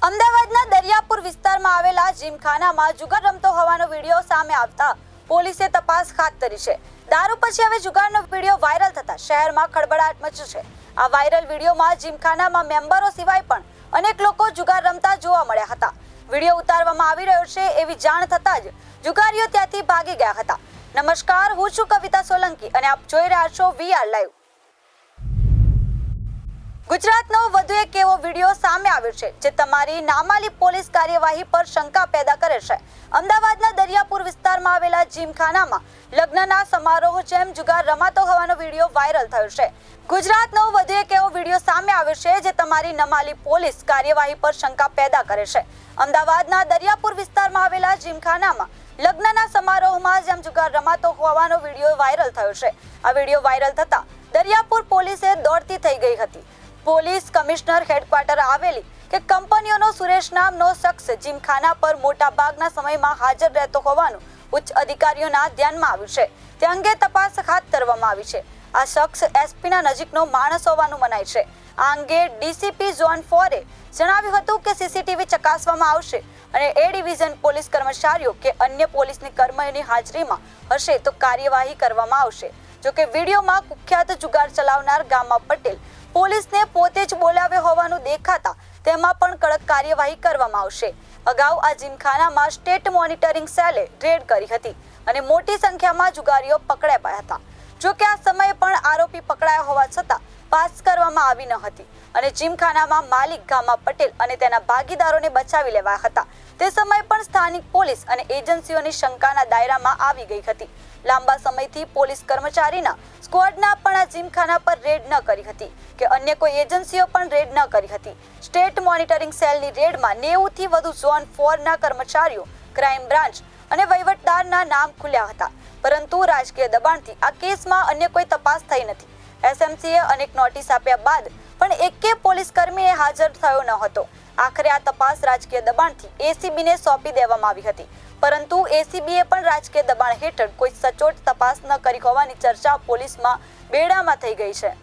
અમદાવાદના દરિયાપુર વિસ્તારમાં આવેલા જીમખાનામાં જુગાર રમતો હોવાનો વિડીયો સામે આવતા પોલીસે તપાસ હાથ ધરી છે. દારૂ પછી હવે જુગારનો વિડીયો વાયરલ થતા શહેરમાં ખળબળાટ મચી છે. આ વાયરલ વિડીયોમાં જીમખાનામાં મેમ્બરો સિવાય પણ અનેક લોકો જુગાર રમતા જોવા મળ્યા હતા. વિડીયો ઉતારવામાં આવી રહ્યો છે એવી જાણ થતાં જ જુગારીઓ ત્યાંથી ભાગી ગયા હતા. નમસ્કાર, હું છું કવિતા સોલંકી અને આપ જોઈ રહ્યા છો VR લાઈવ. ગુજરાતનો વધુ એક એવો વિડીયો સામે આવ્યો છે જે તમારી નામાલી પોલીસ કાર્યવાહી પર શંકા પેદા કરે છે. અમદાવાદના દરિયાપુર વિસ્તારમાં આવેલા જીમખાનામાં લગ્નના સમારોહ જેમ જુગાર રમાતો હોવાનો વિડીયો વાયરલ થયો છે. ગુજરાતનો વધુ એક એવો વિડીયો સામે આવ્યો છે જે તમારી નામાલી પોલીસ કાર્યવાહી પર શંકા પેદા કરે છે. અમદાવાદના દરિયાપુર વિસ્તારમાં આવેલા જીમખાનામાં લગ્નના સમારોહમાં જેમ જુગાર રમાતો હોવાનો વિડીયો વાયરલ થયો છે. આ વિડીયો વાયરલ થતા દરિયાપુર પોલીસે દોડતી થઈ ગઈ હતી. પોલીસ કમિશનર હેડક્વાર્ટર આવેલી કે કંપનીઓનો સુરેશ નામનો શખ્સ જીમખાના પર મોટા ભાગના સમયમાં હાજર રહેતો હોવાનું ઉચ્ચ અધિકારીઓના ધ્યાનમાં આવ્યું છે. તે અંગે તપાસ હાથ ધરવામાં આવી છે. આ શખ્સ એસપીના નજીકનો માણસ હોવાનું મનાય છે. આ અંગે ડીસીપી ઝોન 4 જણાવ્યું હતું કે સીસીટીવી ચકાસવામાં આવશે અને એ ડિવિઝન પોલીસ કર્મચારીઓ કે અન્ય પોલીસની કર્મીઓની હાજરીમાં હશે તો કાર્યવાહી કરવામાં આવશે. જોકે વિડીયોમાં કુખ્યાત જુગાર ચલાવનાર ગામા પટેલ પોલીસને પોતે જ બોલાવ્યો હોવાનું દેખાતા તેમાં પણ કડક કાર્યવાહી કરવામાં આવશે. અગાઉ આ જીમખાનામાં સ્ટેટ મોનિટરિંગ સેલે રેડ કરી હતી અને મોટી સંખ્યામાં જુગારીઓ પકડાયા હતા. જોકે આ સમયે પણ આરોપી પકડાયા હોવા છતાં પાસ કરવામાં આવી ન હતી અને જીમખાનામાં માલિક ગામા પટેલ અને તેના ભાગીદારોને બચાવી લેવાયા હતા. તે સમયે પણ સ્થાનિક પોલીસ અને એજન્સીઓની શંકાના દાયરામાં આવી ગઈ હતી. લાંબા સમયથી પોલીસ કર્મચારીના સ્ક્વોડના પણ આ જીમખાના પર રેડ ન કરી હતી કે અન્ય કોઈ એજન્સીઓ પણ રેડ ન કરી હતી. સ્ટેટ મોનિટરિંગ સેલની રેડમાં 90 થી વધુ ઝોન 4 ના કર્મચારીઓ, ક્રાઇમ બ્રાન્ચ અને વહીવટદારના નામ ખુલ્યા હતા. પરંતુ રાજકીય દબાણથી આ કેસમાં અન્ય કોઈ તપાસ થઈ નથી. એસએમસીએ અનેક નોટિસ આપ્યા બાદ પણ એકે પોલીસ કર્મીએ હાજર થયો ન હતો. આખરે આ તપાસ રાજકીય દબાણથી એસીબીને સોંપી દેવામાં આવી હતી. પરંતુ એસીબીએ પણ રાજકીય દબાણ હેઠળ કોઈ સચોટ તપાસ ન કરી હોવાની ચર્ચા પોલીસમાં બેડામાં થઈ ગઈ છે.